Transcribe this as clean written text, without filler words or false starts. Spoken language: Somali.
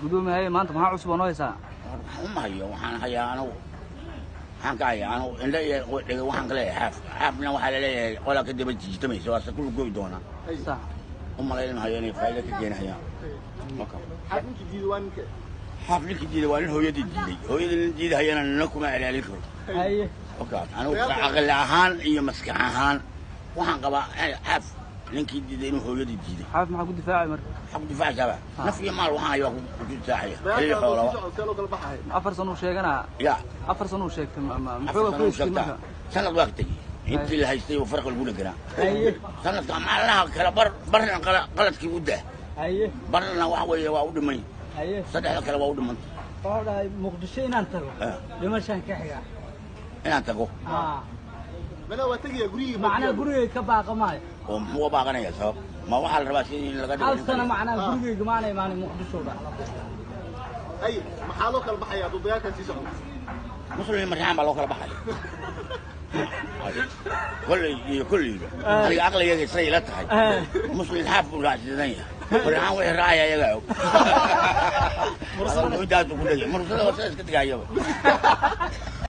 قدومي هاي ما أنت ما عصب ونويسا ما هي وحنا هيا أنا waxaan ka hayaa anu indha waxaan ka leeyahay xaafna waxaa la leeyahay qola ka daba jiitamay soo asal ku goy doona صح uma leeyahay inay faa'iido ka keenayaan marka xaafninkii diiwaanka xaafninkii diiwaan hooyadii diidayana nina kuma ilaalin karo هاي okay anu aqal ahaan iyo maskax ahaan waxaan qabaa xaaf ninkii diiday inuu hooyadii diiday حاف ما حقول دفاعي مر xaq difaac shaba naf iyo maal waxaan ayaa ku difaacaya baa xoolaha kala kala baxay أفر سنة وشيء ya أفر سنة وشيء ما محوق كويس شغلة سنة وقتي انت اللي هيستوي وفرق الجولة كده هاي سنة مع لها كلا برنا غلط كي وده هاي برنا وحوي وعود مني هاي صدق لك وعود من هذا مقدسين أنت لما شان كحيا أنت تقول mana waa tagaya guriga معنا قرية كباقة ماي هو باغنا يا شباب ما هو حال رباسين لقد ألف سنة معنا قرية معنا مقدسون ay maxaa loo kala baxaya dudayaalkan sii socdo مسلم مرحبا بالله كلا بحالي كل هذه عقل يجي سري لا تحي مسلم حاف ولا عزيزية فرحان وحرايا يا جاو مرسل ويدات وكل مرسل وسائل كتير